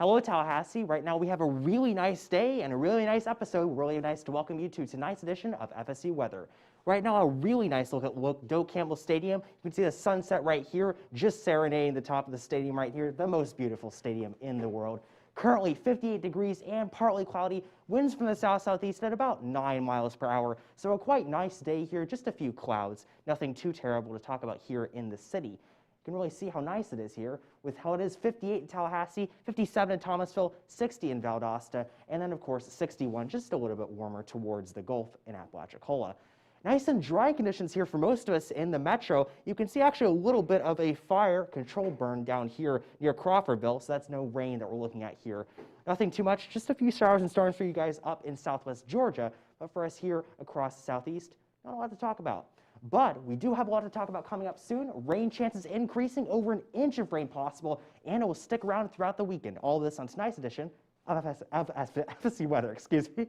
Hello, Tallahassee. Right now we have a really nice day and a really nice episode. Really nice to welcome you to tonight's edition of FSU Weather. Right now, a really nice look at Doak Campbell Stadium. You can see the sunset right here, just serenading the top of the stadium right here, the most beautiful stadium in the world. Currently 58 degrees and partly cloudy, winds from the south-southeast at about 9 miles per hour. So a quite nice day here, just a few clouds. Nothing too terrible to talk about here in the city. You can really see how nice it is here with how it is 58 in Tallahassee, 57 in Thomasville, 60 in Valdosta, and then of course 61, just a little bit warmer towards the Gulf in Apalachicola. Nice and dry conditions here for most of us in the metro. You can see actually a little bit of a fire control burn down here near Crawfordville, so that's no rain that we're looking at here. Nothing too much, just a few showers and storms for you guys up in southwest Georgia, but for us here across the southeast, not a lot to talk about. But we do have a lot to talk about coming up soon. Rain chances increasing, over an inch of rain possible, and it will stick around throughout the weekend. All this on tonight's edition of FSU Weather, excuse me.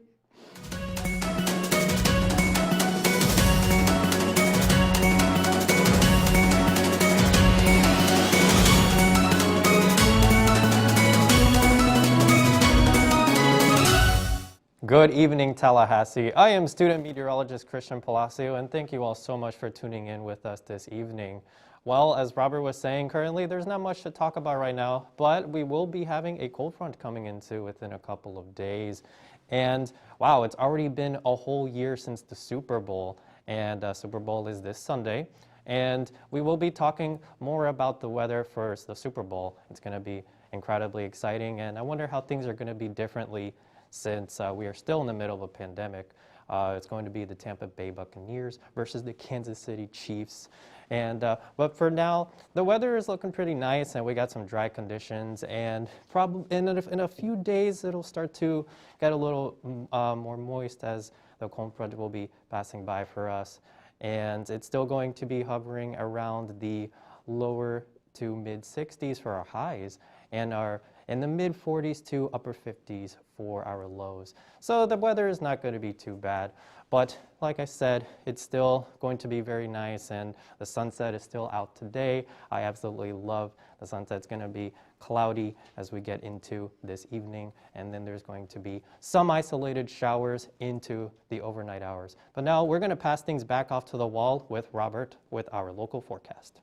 Good evening, Tallahassee. I am student meteorologist Christian Palacio, and thank you all so much for tuning in with us this evening. Well, as Robert was saying, currently there's not much to talk about right now, but we will be having a cold front coming into within a couple of days. And wow, it's already been a whole year since the Super Bowl, and Super Bowl is this Sunday. And we will be talking more about the weather for the Super Bowl. It's going to be incredibly exciting, and I wonder how things are going to be differently since we are still in the middle of a pandemic. It's going to be the Tampa Bay Buccaneers versus the Kansas City Chiefs. And but for now, the weather is looking pretty nice, and we got some dry conditions. And probably in a few days, it'll start to get a little more moist as the cold front will be passing by for us. And it's still going to be hovering around the lower to mid 60s for our highs, and our in the mid 40s to upper 50s for our lows. So the weather is not going to be too bad, but like I said, it's still going to be very nice, and the sunset is still out today. I absolutely love the sunset. It's going to be cloudy as we get into this evening, and then there's going to be some isolated showers into the overnight hours. But now we're going to pass things back off to the wall with Robert with our local forecast.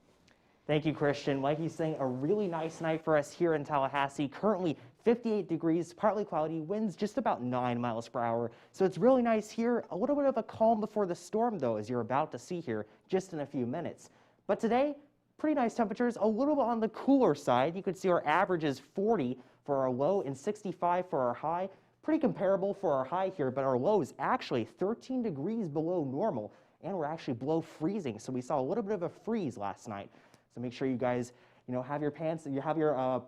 Thank you, Christian. Like he's saying, a really nice night for us here in Tallahassee. Currently 58 degrees, partly cloudy, winds just about 9 miles per hour. So it's really nice here. A little bit of a calm before the storm, though, as you're about to see here just in a few minutes. But today, pretty nice temperatures, a little bit on the cooler side. You can see our average is 40 for our low and 65 for our high. Pretty comparable for our high here, but our low is actually 13 degrees below normal, and we're actually below freezing. So we saw a little bit of a freeze last night. So make sure you guys, have your pants, you have your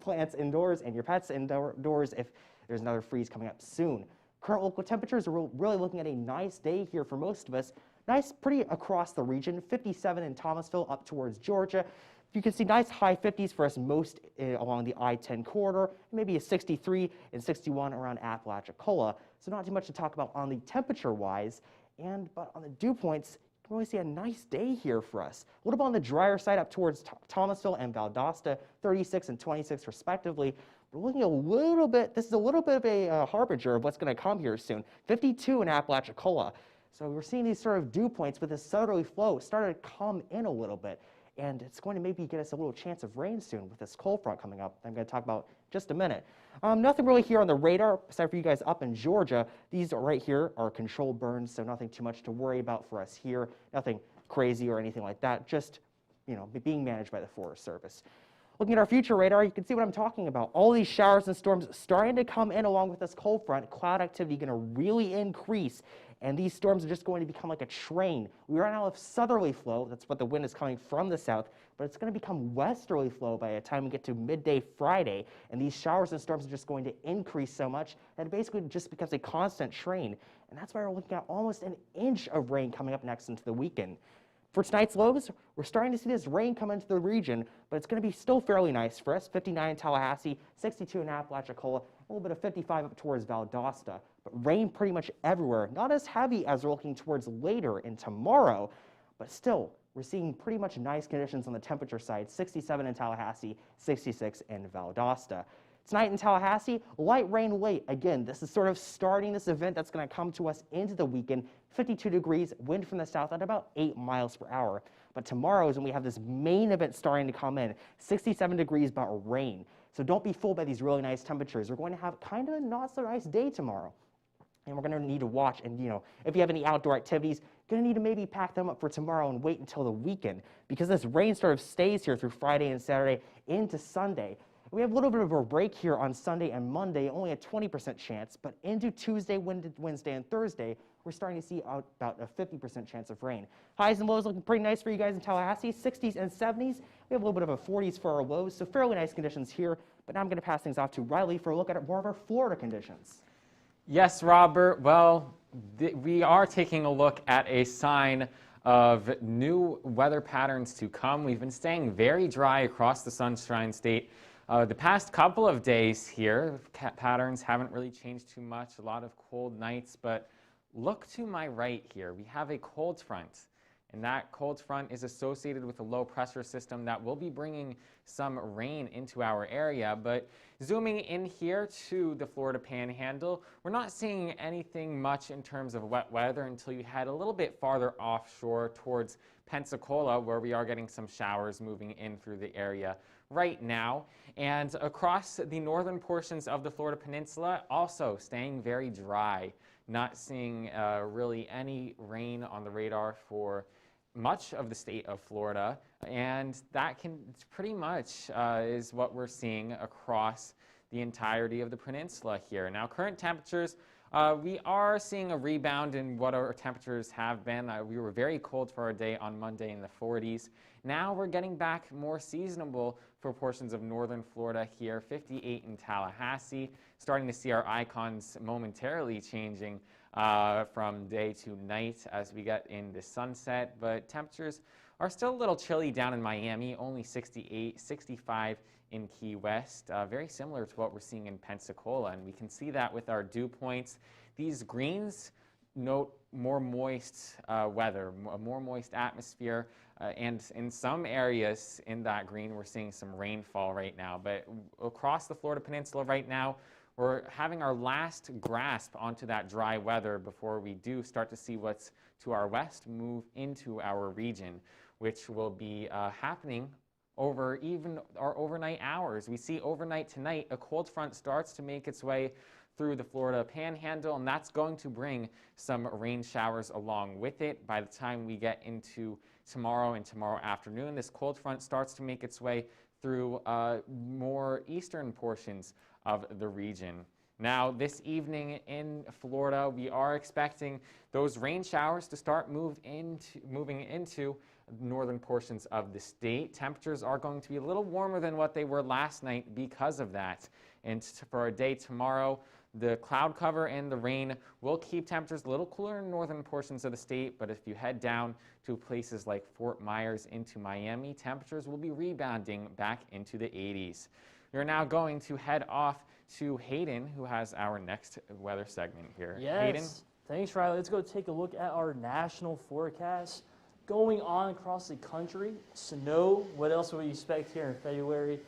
plants indoors and your pets indoors if there's another freeze coming up soon. Current local temperatures, we're really looking at a nice day here for most of us. Nice, pretty across the region, 57 in Thomasville up towards Georgia. You can see nice high 50s for us most along the I-10 corridor, maybe a 63 and 61 around Apalachicola. So not too much to talk about on the temperature-wise, but on the dew points, you can really see a nice day here for us. A little bit on the drier side up towards Thomasville and Valdosta, 36 and 26 respectively. We're looking a little bit, this is a little bit of a harbinger of what's going to come here soon, 52 in Apalachicola. So we're seeing these sort of dew points with this southerly flow starting to come in a little bit. And it's going to maybe get us a little chance of rain soon with this cold front coming up. I'm going to talk about just a minute. Nothing really here on the radar, except for you guys up in Georgia. These are right here are controlled burns, so nothing too much to worry about for us here. Nothing crazy or anything like that, just being managed by the Forest Service. Looking at our future radar, you can see what I'm talking about. All these showers and storms starting to come in along with this cold front. Cloud activity going to really increase, and these storms are just going to become like a train. We right now have southerly flow. That's what the wind is coming from the south, but it's going to become westerly flow by the time we get to midday Friday, and these showers and storms are just going to increase so much that it basically just becomes a constant train, and that's why we're looking at almost an inch of rain coming up next into the weekend. For tonight's lows, we're starting to see this rain come into the region, but it's going to be still fairly nice for us. 59 in Tallahassee, 62 in Apalachicola, a little bit of 55 up towards Valdosta. But rain pretty much everywhere. Not as heavy as we're looking towards later in tomorrow, but still, we're seeing pretty much nice conditions on the temperature side. 67 in Tallahassee, 66 in Valdosta. Tonight in Tallahassee, light rain late. Again, this is sort of starting this event that's going to come to us into the weekend. 52 degrees, wind from the south at about 8 miles per hour. But tomorrow is when we have this main event starting to come in. 67 degrees, but rain. So don't be fooled by these really nice temperatures. We're going to have kind of a not so nice day tomorrow. And we're going to need to watch, and if you have any outdoor activities, you're going to need to maybe pack them up for tomorrow and wait until the weekend, because this rain sort of stays here through Friday and Saturday into Sunday. We have a little bit of a break here on Sunday and Monday, only a 20% chance, but into Tuesday, Wednesday, and Thursday, we're starting to see about a 50% chance of rain. Highs and lows looking pretty nice for you guys in Tallahassee, 60s and 70s. We have a little bit of a 40s for our lows, so fairly nice conditions here. But now I'm going to pass things off to Riley for a look at more of our Florida conditions. Yes, Robert. Well, we are taking a look at a sign of new weather patterns to come. We've been staying very dry across the Sunshine State. The past couple of days here, patterns haven't really changed too much. A lot of cold nights, but look to my right here. We have a cold front, and that cold front is associated with a low pressure system that will be bringing some rain into our area. But zooming in here to the Florida Panhandle, we're not seeing anything much in terms of wet weather until you head a little bit farther offshore towards Pensacola, where we are getting some showers moving in through the area right now. And across the northern portions of the Florida Peninsula, also staying very dry. Not seeing really any rain on the radar for much of the state of Florida, and that can pretty much is what we're seeing across the entirety of the peninsula here. Now, current temperatures, we are seeing a rebound in what our temperatures have been. We were very cold for our day on Monday in the 40s. Now we're getting back more seasonable for portions of northern Florida here, 58 in Tallahassee. Starting to see our icons momentarily changing from day to night as we get into sunset, but temperatures are still a little chilly down in Miami, only 68, 65 in Key West, very similar to what we're seeing in Pensacola, and we can see that with our dew points. These greens note more moist weather, a more moist atmosphere, and in some areas in that green we're seeing some rainfall right now, but across the Florida Peninsula right now we're having our last grasp onto that dry weather before we do start to see what's to our west move into our region, which will be happening over even our overnight hours. We see overnight tonight, a cold front starts to make its way through the Florida Panhandle, and that's going to bring some rain showers along with it. By the time we get into tomorrow and tomorrow afternoon, this cold front starts to make its way through more eastern portions of the region. Now, this evening in Florida, we are expecting those rain showers to start moving into northern portions of the state. Temperatures are going to be a little warmer than what they were last night because of that. And for our day tomorrow, the cloud cover and the rain will keep temperatures a little cooler in northern portions of the state, but if you head down to places like Fort Myers into Miami, temperatures will be rebounding back into the 80s. We're now going to head off to Hayden, who has our next weather segment here. Yes. Hayden? Thanks, Riley. Let's go take a look at our national forecast. Going on across the country, snow. What else would we expect here in February?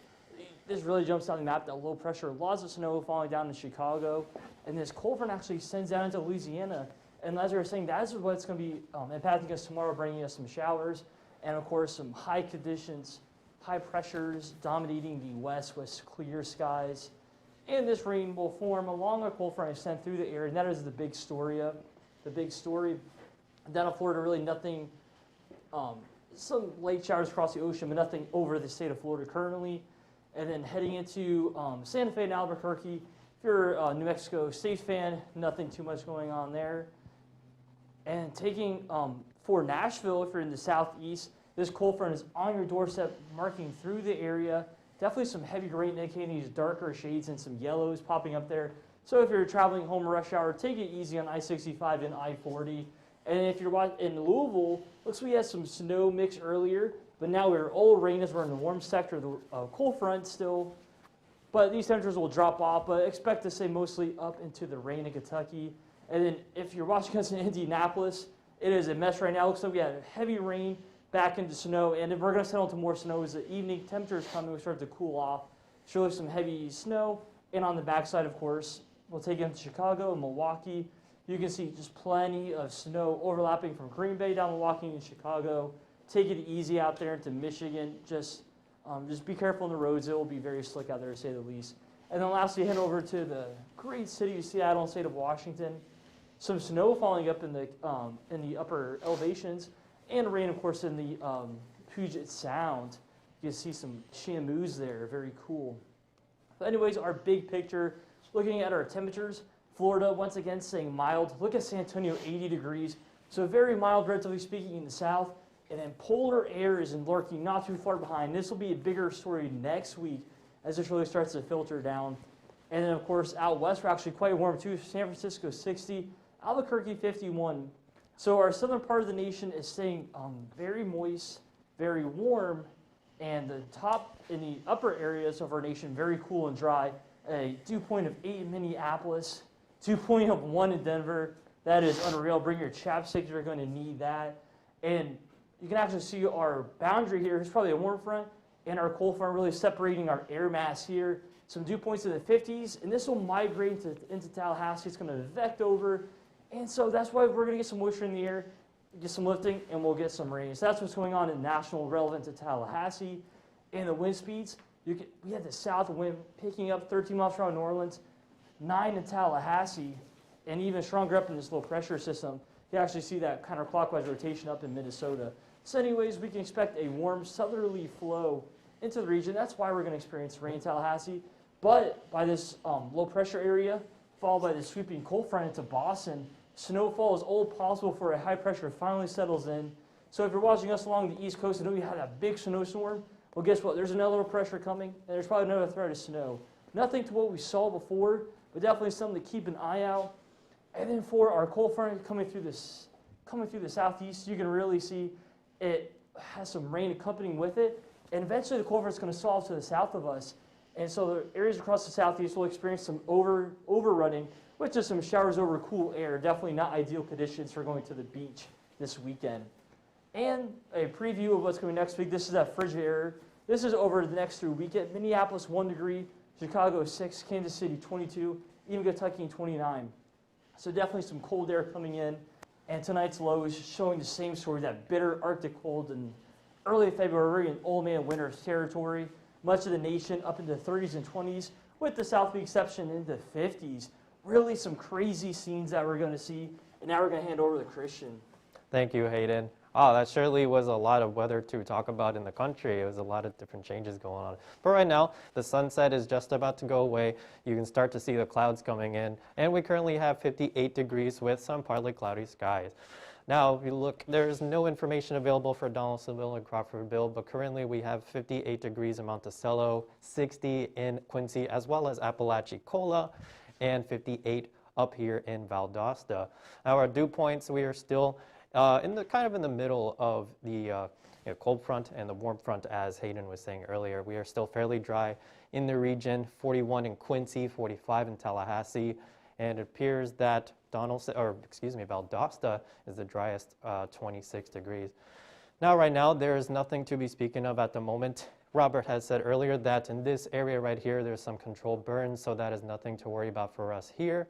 This really jumps on the map, that low pressure. Lots of snow falling down in Chicago. And this cold front actually sends down into Louisiana. And as we were saying, that's what's going to be impacting us tomorrow, bringing us some showers. And, of course, some high conditions, high pressures dominating the west with clear skies. And this rain will form along a cold front and extend through the area. And that is the big story of the big story. Down in Florida, really nothing, some late showers across the ocean, but nothing over the state of Florida currently. And then heading into Santa Fe and Albuquerque, if you're a New Mexico State fan, nothing too much going on there. And taking for Nashville, if you're in the southeast, this cold front is on your doorstep, marking through the area. Definitely some heavy rain indicating these darker shades and some yellows popping up there. So if you're traveling home rush hour, take it easy on I-65 and I-40. And if you're in Louisville, looks like we had some snow mix earlier, but now we're all rain as we're in the warm sector of the cold front still. But these temperatures will drop off, but expect to stay mostly up into the rain in Kentucky. And then if you're watching us in Indianapolis, it is a mess right now. Looks like we had heavy rain back into snow, and then we're going to settle into more snow as the evening temperatures come and we start to cool off. Surely some heavy snow. And on the backside, of course, we'll take you into Chicago and Milwaukee. You can see just plenty of snow overlapping from Green Bay down Milwaukee and Chicago. Take it easy out there into Michigan. Just be careful on the roads. It will be very slick out there, to say the least. And then lastly, head over to the great city of Seattle and state of Washington. Some snow falling up in the upper elevations, and rain, of course, in the Puget Sound. You can see some shamoos there. Very cool. But anyways, our big picture, looking at our temperatures, Florida, once again, staying mild. Look at San Antonio, 80 degrees. So very mild, relatively speaking, in the south. And then polar air is lurking not too far behind. This will be a bigger story next week as this really starts to filter down. And then, of course, out west, we're actually quite warm, too. San Francisco, 60. Albuquerque, 51. So our southern part of the nation is staying very moist, very warm. And the top in the upper areas of our nation, very cool and dry. A dew point of 8 in Minneapolis, dew point of 1 in Denver. That is unreal. Bring your chapstick, you're going to need that. And you can actually see our boundary here. It's probably a warm front and our cold front really separating our air mass here. Some dew points in the 50s, and this will migrate into Tallahassee. It's going to vect over, and so that's why we're going to get some moisture in the air, get some lifting, and we'll get some rain. So that's what's going on in national relevant to Tallahassee. And the wind speeds, we had the south wind picking up 13 miles per hour in New Orleans, 9 in Tallahassee, and even stronger up in this low pressure system. You actually see that counterclockwise rotation up in Minnesota. So anyways, we can expect a warm southerly flow into the region. That's why we're going to experience rain in Tallahassee. But by this low pressure area, followed by the sweeping cold front into Boston, snowfall is all possible for a high pressure finally settles in. So if you're watching us along the East Coast and know you had that big snowstorm, well, guess what? There's another low pressure coming, and there's probably another threat of snow. Nothing to what we saw before, but definitely something to keep an eye out. And then for our cold front coming through the southeast, you can really see it has some rain accompanying with it. And eventually the cold front is going to solve to the south of us. And so the areas across the southeast will experience some overrunning, with just some showers over cool air. Definitely not ideal conditions for going to the beach this weekend. And a preview of what's coming next week. This is that frigid air. This is over the next through weekend. Minneapolis, 1 degree. Chicago, 6. Kansas City, 22. Even Kentucky, 29. So definitely some cold air coming in. And tonight's low is showing the same story, that bitter Arctic cold in early February in old man winter territory. Much of the nation up into the 30s and 20s, with the south the exception into the 50s. Really some crazy scenes that we're going to see. And now we're going to hand over to Christian. Thank you, Hayden. Oh, that surely was a lot of weather to talk about in the country. It was a lot of different changes going on. But right now, the sunset is just about to go away. You can start to see the clouds coming in. And we currently have 58 degrees with some partly cloudy skies. Now, if you look, there's no information available for Donaldsonville and Crawfordville, but currently we have 58 degrees in Monticello, 60 in Quincy, as well as Apalachicola, and 58 up here in Valdosta. Now, our dew points, we are still in the middle of the cold front and the warm front, as Hayden was saying earlier. We are still fairly dry in the region, 41 in Quincy, 45 in Tallahassee, and it appears that Valdosta is the driest, 26 degrees. Now, right now, there is nothing to be speaking of at the moment. Robert has said earlier that in this area right here, there's some controlled burns, so that is nothing to worry about for us here.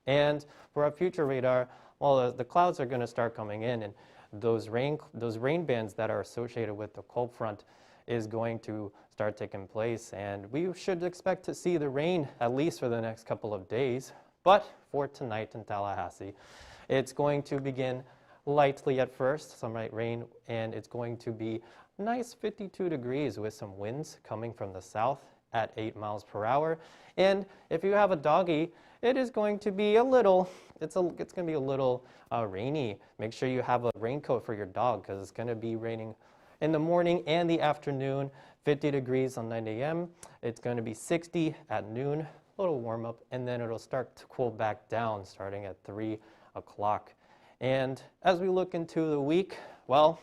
And for our future radar, well, the clouds are going to start coming in, and those rain bands that are associated with the cold front is going to start taking place, and we should expect to see the rain at least for the next couple of days. But for tonight in Tallahassee, it's going to begin lightly at first, some light rain, and it's going to be nice 52 degrees with some winds coming from the south at 8 miles per hour. And if you have a doggy, it is going to be a little, it's going to be a little rainy. Make sure you have a raincoat for your dog, because it's going to be raining in the morning and the afternoon. 50 degrees on 9 a.m. It's going to be 60 at noon, a little warm up, and then it'll start to cool back down starting at 3 o'clock. And as we look into the week, well,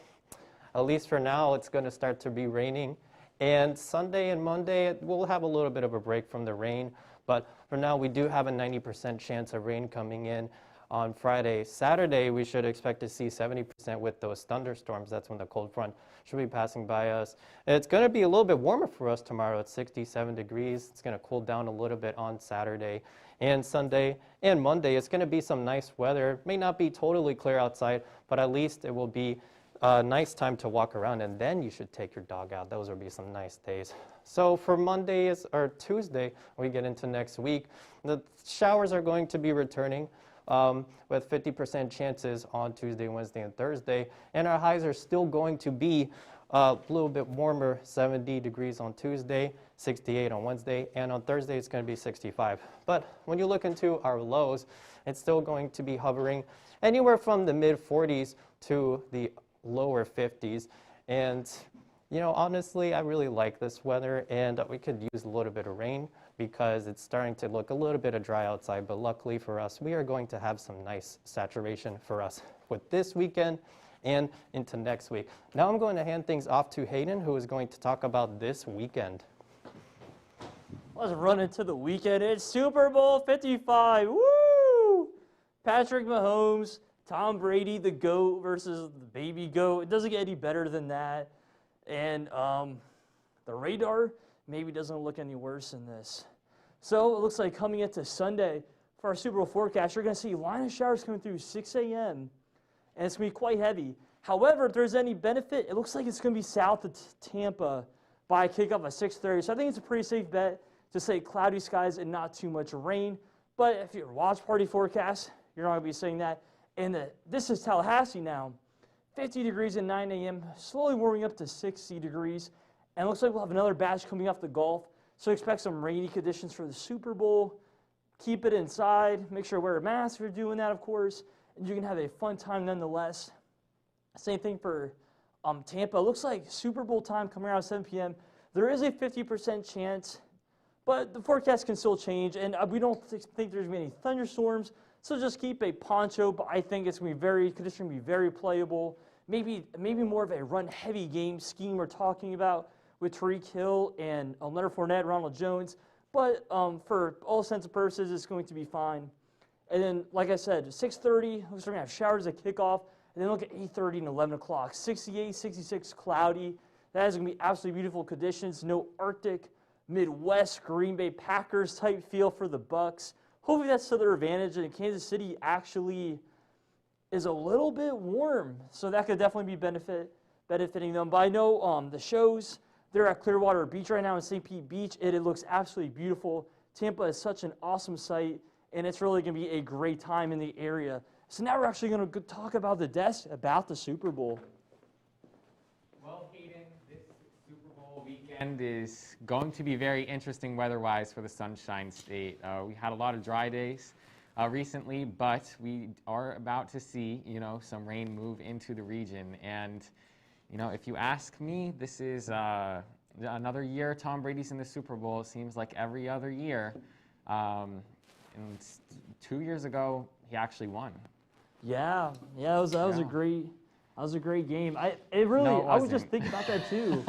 at least for now, it's going to start to be raining. And Sunday and Monday, we'll have a little bit of a break from the rain. But for now, we do have a 90% chance of rain coming in on Friday. Saturday, we should expect to see 70% with those thunderstorms. That's when the cold front should be passing by us. It's going to be a little bit warmer for us tomorrow at 67 degrees. It's going to cool down a little bit on Saturday and Sunday and Monday. It's going to be some nice weather. It may not be totally clear outside, but at least it will be a nice time to walk around, and then you should take your dog out. Those will be some nice days. So for Mondays or Tuesday, we get into next week, the showers are going to be returning with 50% chances on Tuesday, Wednesday, and Thursday. And our highs are still going to be a little bit warmer, 70 degrees on Tuesday, 68 on Wednesday, and on Thursday it's going to be 65. But when you look into our lows, it's still going to be hovering anywhere from the mid-40s to the lower 50s. And you know, honestly, I really like this weather, and we could use a little bit of rain because it's starting to look a little bit of dry outside. But luckily for us, we are going to have some nice saturation for us with this weekend and into next week. Now I'm going to hand things off to Hayden, who is going to talk about this weekend. Let's run into the weekend. It's Super Bowl 55. Woo! Patrick Mahomes, Tom Brady, the GOAT versus the baby GOAT. It doesn't get any better than that. And the radar maybe doesn't look any worse than this. So it looks like coming into Sunday for our Super Bowl forecast, you're going to see a line of showers coming through 6 a.m. And it's going to be quite heavy. However, if there's any benefit, it looks like it's going to be south of Tampa by kickoff at 6:30. So I think it's a pretty safe bet to say cloudy skies and not too much rain. But if you're a watch party forecast, you're not going to be saying that. And this is Tallahassee now. 50 degrees at 9 a.m., slowly warming up to 60 degrees. And it looks like we'll have another batch coming off the Gulf. So expect some rainy conditions for the Super Bowl. Keep it inside. Make sure to wear a mask if you're doing that, of course. And you can have a fun time nonetheless. Same thing for Tampa. It looks like Super Bowl time coming around 7 p.m. There is a 50% chance, but the forecast can still change. And we don't think there's going to be any thunderstorms. So just keep a poncho, but I think it's going to be conditions going to be very playable. Maybe more of a run-heavy game scheme we're talking about with Tyreek Hill and Leonard Fournette, Ronald Jones. But for all intents and purposes, it's going to be fine. And then, like I said, 6:30, we're going to have showers at kickoff. And then look at 8:30 and 11 o'clock. 68, 66, cloudy. That is going to be absolutely beautiful conditions. No Arctic, Midwest, Green Bay Packers type feel for the Bucs. Hopefully that's to their advantage. And Kansas City actually is a little bit warm. So that could definitely be benefiting them. But I know the shows, they're at Clearwater Beach right now in St. Pete Beach. It looks absolutely beautiful. Tampa is such an awesome site. And it's really going to be a great time in the area. So now we're actually going to talk about about the Super Bowl. Well, Hayden, this Super Bowl weekend is going to be very interesting weather-wise for the Sunshine State. We had a lot of dry days recently, but we are about to see, some rain move into the region. And, if you ask me, this is another year Tom Brady's in the Super Bowl. It seems like every other year. And 2 years ago, he actually won. Yeah, that was a great game. I was just thinking about that too.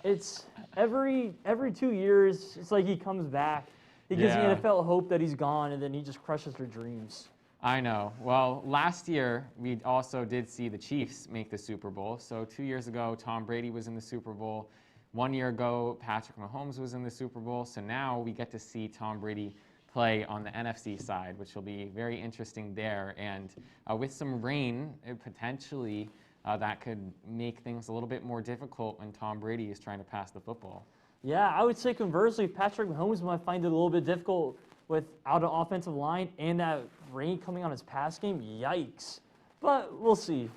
It's every 2 years, it's like he comes back. He gives the NFL hope that he's gone, and then he just crushes their dreams. I know. Well, last year, we also did see the Chiefs make the Super Bowl. So 2 years ago, Tom Brady was in the Super Bowl. 1 year ago, Patrick Mahomes was in the Super Bowl. So now we get to see Tom Brady play on the NFC side, which will be very interesting there. And with some rain, potentially that could make things a little bit more difficult when Tom Brady is trying to pass the football. Yeah, I would say conversely, Patrick Mahomes might find it a little bit difficult without an offensive line and that rain coming on his pass game. Yikes. But we'll see.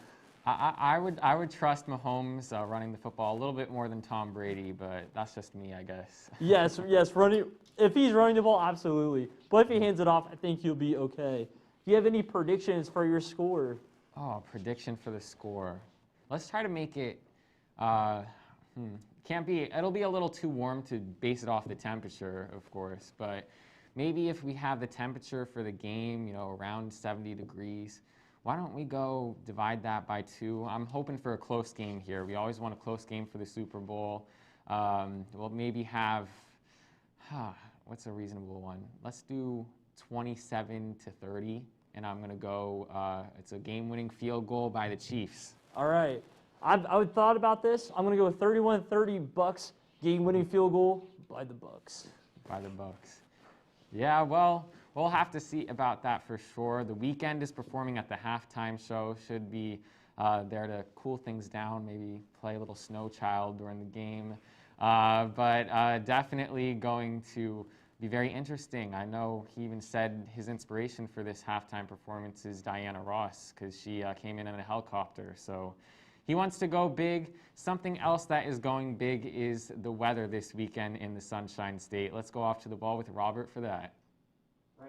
I would trust Mahomes running the football a little bit more than Tom Brady, but that's just me, I guess. Yes, running. If he's running the ball, absolutely. But if he hands it off, I think he'll be okay. Do you have any predictions for your score? Oh, prediction for the score. Let's try to make it. It'll be a little too warm to base it off the temperature, of course. But maybe if we have the temperature for the game, around 70 degrees. Why don't we go divide that by 2? I'm hoping for a close game here. We always want a close game for the Super Bowl. We'll maybe have, what's a reasonable one? Let's do 27-30 and I'm going to go, it's a game-winning field goal by the Chiefs. All right. I thought about this. I'm going to go with 31-30 Bucks game-winning field goal by the Bucks. By the Bucks. Yeah, well, we'll have to see about that for sure. The Weeknd is performing at the halftime show. Should be there to cool things down, maybe play a little Snow Child during the game. But definitely going to be very interesting. I know he even said his inspiration for this halftime performance is Diana Ross, because she came in a helicopter. So he wants to go big. Something else that is going big is the weather this weekend in the Sunshine State. Let's go off to the ball with Robert for that.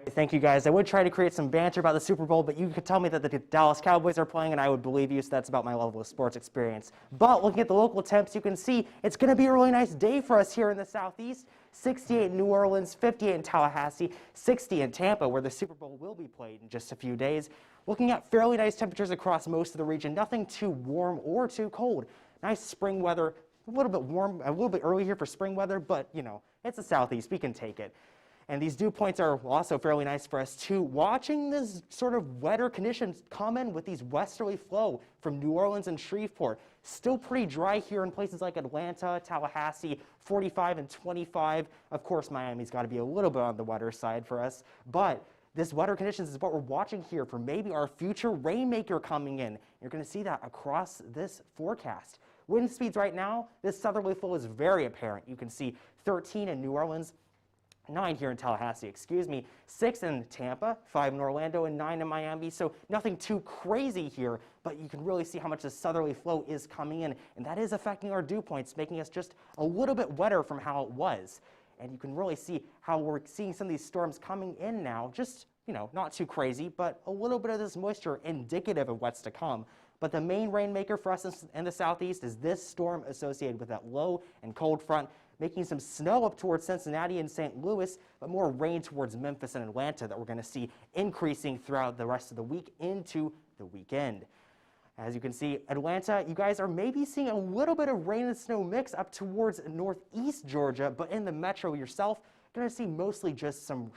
Thank you, guys. I would try to create some banter about the Super Bowl, but you could tell me that the Dallas Cowboys are playing, and I would believe you, so that's about my level of sports experience. But looking at the local temps, you can see it's going to be a really nice day for us here in the Southeast. 68 in New Orleans, 58 in Tallahassee, 60 in Tampa, where the Super Bowl will be played in just a few days. Looking at fairly nice temperatures across most of the region, nothing too warm or too cold. Nice spring weather, a little bit warm, a little bit early here for spring weather, but, you know, it's the Southeast. We can take it. And these dew points are also fairly nice for us too. Watching this sort of wetter conditions come in with these westerly flow from New Orleans and Shreveport. Still pretty dry here in places like Atlanta, Tallahassee, 45 and 25. Of course, Miami's got to be a little bit on the wetter side for us. But this wetter conditions is what we're watching here for maybe our future rainmaker coming in. You're going to see that across this forecast. Wind speeds right now, this southerly flow is very apparent. You can see 13 in New Orleans, 9 here in Tallahassee, 6 in Tampa, 5 in Orlando, and 9 in Miami. So nothing too crazy here, but you can really see how much the southerly flow is coming in, and that is affecting our dew points, making us just a little bit wetter from how it was. And you can really see how we're seeing some of these storms coming in now, just, you know, not too crazy, but a little bit of this moisture indicative of what's to come. But the main rainmaker for us in the Southeast is this storm associated with that low and cold front, making some snow up towards Cincinnati and St. Louis, but more rain towards Memphis and Atlanta that we're going to see increasing throughout the rest of the week into the weekend. As you can see, Atlanta, you guys are maybe seeing a little bit of rain and snow mix up towards northeast Georgia, but in the metro yourself, you're going to see mostly just some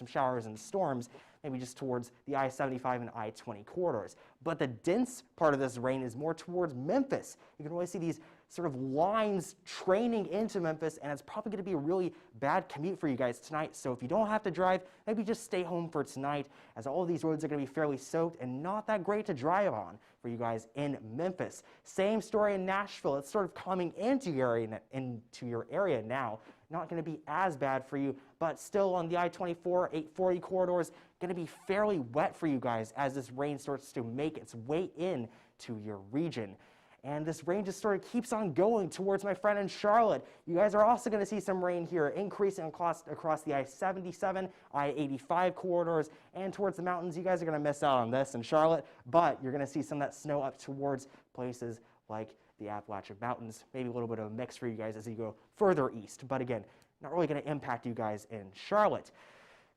showers and storms, maybe just towards the I-75 and I-20 corridors. But the dense part of this rain is more towards Memphis. You can really see these sort of lines training into Memphis, and it's probably going to be a really bad commute for you guys tonight. So if you don't have to drive, maybe just stay home for tonight, as all of these roads are going to be fairly soaked and not that great to drive on for you guys in Memphis. Same story in Nashville. It's sort of coming into your area now. Not going to be as bad for you, but still on the I-24, 840 corridors, going to be fairly wet for you guys as this rain starts to make its way in to your region. And this rain just sort of keeps on going towards my friend in Charlotte. You guys are also going to see some rain here, increasing across the I-77, I-85 corridors, and towards the mountains. You guys are going to miss out on this in Charlotte, but you're going to see some of that snow up towards places like the Appalachian Mountains. Maybe a little bit of a mix for you guys as you go further east. But again, not really going to impact you guys in Charlotte.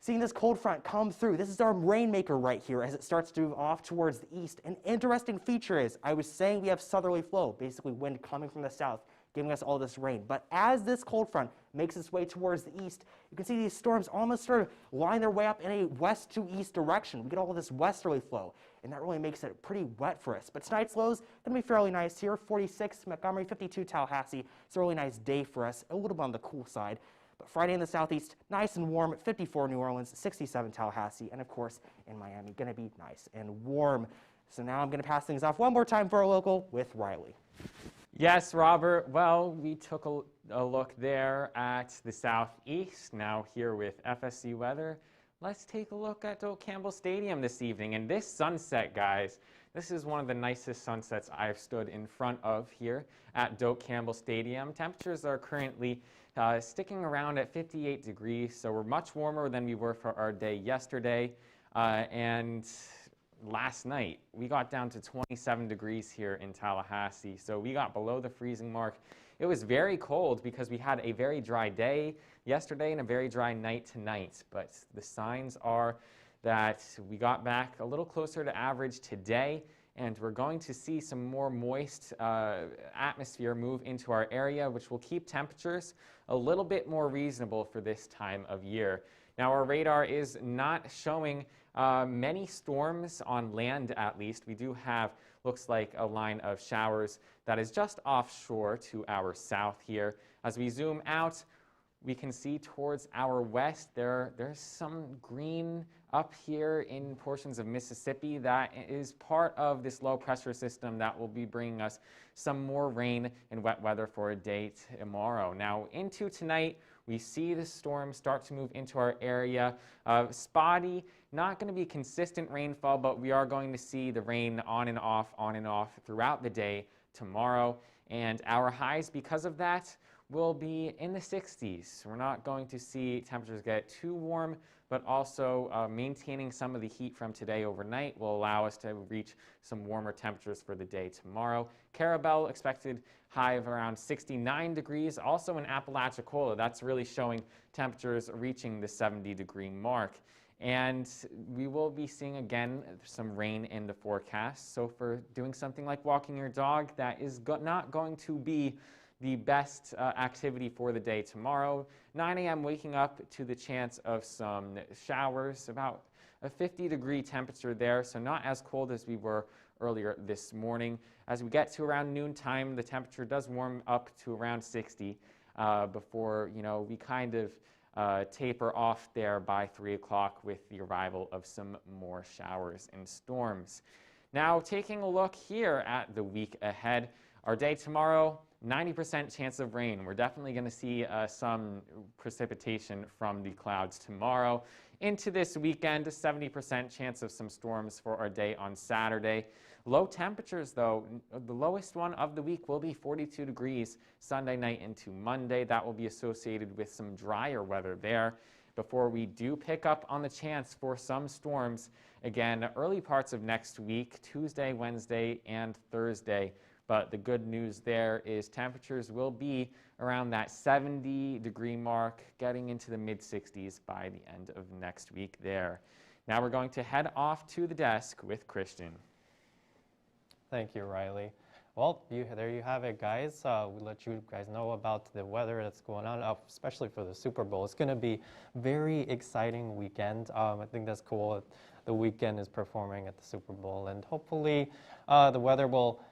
Seeing this cold front come through, this is our rainmaker right here as it starts to move off towards the east. An interesting feature is, I was saying we have southerly flow, basically wind coming from the south, giving us all this rain. But as this cold front makes its way towards the east, you can see these storms almost sort of line their way up in a west to east direction. We get all of this westerly flow, and that really makes it pretty wet for us. But tonight's lows going to be fairly nice here. 46 Montgomery, 52 Tallahassee. It's a really nice day for us, a little bit on the cool side. But Friday in the southeast, nice and warm, 54 New Orleans, 67 Tallahassee, and of course in Miami, going to be nice and warm. So now I'm going to pass things off one more time for our local with Riley. Yes, Robert. Well, we took a look there at the southeast. Now here with FSU weather, let's take a look at Doak Campbell Stadium this evening. And this sunset, guys, this is one of the nicest sunsets I've stood in front of here at Doak Campbell Stadium. Temperatures are currently sticking around at 58 degrees, so we're much warmer than we were for our day yesterday. And last night, we got down to 27 degrees here in Tallahassee, so we got below the freezing mark. It was very cold because we had a very dry day yesterday and a very dry night tonight, but the signs are that we got back a little closer to average today, and we're going to see some more moist atmosphere move into our area, which will keep temperatures a little bit more reasonable for this time of year. Now, our radar is not showing many storms on land, at least. We do have, looks like, a line of showers that is just offshore to our south here. As we zoom out, we can see towards our west, there's some green up here in portions of Mississippi. That is part of this low pressure system that will be bringing us some more rain and wet weather for a day tomorrow. Now into tonight, we see the storm start to move into our area. Spotty, not going to be consistent rainfall, but we are going to see the rain on and off throughout the day tomorrow. And our highs, because of that, will be in the 60s. We're not going to see temperatures get too warm, but also maintaining some of the heat from today overnight will allow us to reach some warmer temperatures for the day tomorrow. Carabel expected high of around 69 degrees. Also in Apalachicola, that's really showing temperatures reaching the 70-degree mark. And we will be seeing again some rain in the forecast. So for doing something like walking your dog, that is not going to be the best activity for the day tomorrow. 9 a.m. waking up to the chance of some showers, about a 50-degree temperature there, so not as cold as we were earlier this morning. As we get to around noontime, the temperature does warm up to around 60 before, we kind of taper off there by 3 o'clock with the arrival of some more showers and storms. Now, taking a look here at the week ahead, our day tomorrow, 90% chance of rain. We're definitely going to see some precipitation from the clouds tomorrow. Into this weekend, a 70% chance of some storms for our day on Saturday. Low temperatures, though, the lowest one of the week will be 42 degrees Sunday night into Monday. That will be associated with some drier weather there before we do pick up on the chance for some storms again early parts of next week, Tuesday, Wednesday, and Thursday. But the good news there is temperatures will be around that 70-degree mark, getting into the mid-60s by the end of next week there. Now we're going to head off to the desk with Christian. Thank you, Riley. Well, there you have it, guys. We let you guys know about the weather that's going on, especially for the Super Bowl. It's going to be very exciting weekend. I think that's cool. The weekend is performing at the Super Bowl, and hopefully the weather will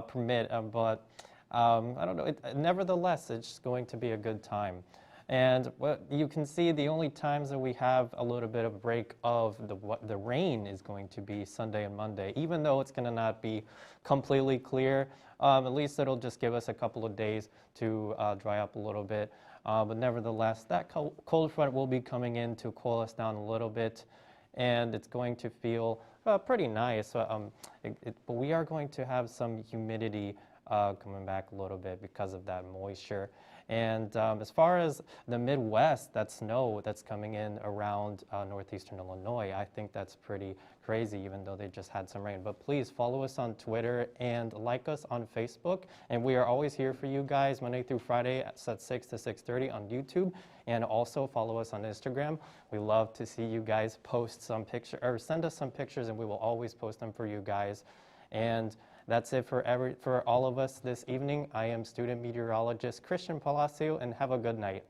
permit, but I don't know. Nevertheless, it's going to be a good time. And what you can see, the only times that we have a little bit of break of the rain is going to be Sunday and Monday. Even though it's going to not be completely clear, at least it'll just give us a couple of days to dry up a little bit. But nevertheless, that cold front will be coming in to cool us down a little bit, and it's going to feel pretty nice. But we are going to have some humidity coming back a little bit because of that moisture. And as far as the Midwest, that snow that's coming in around northeastern Illinois, I think that's pretty crazy, even though they just had some rain. But please follow us on Twitter and like us on Facebook. And we are always here for you guys Monday through Friday at 6 to 6:30 on YouTube. And also follow us on Instagram. We love to see you guys post some pictures or send us some pictures, and we will always post them for you guys. And that's it for all of us this evening. I am student meteorologist Christian Palacio, and have a good night.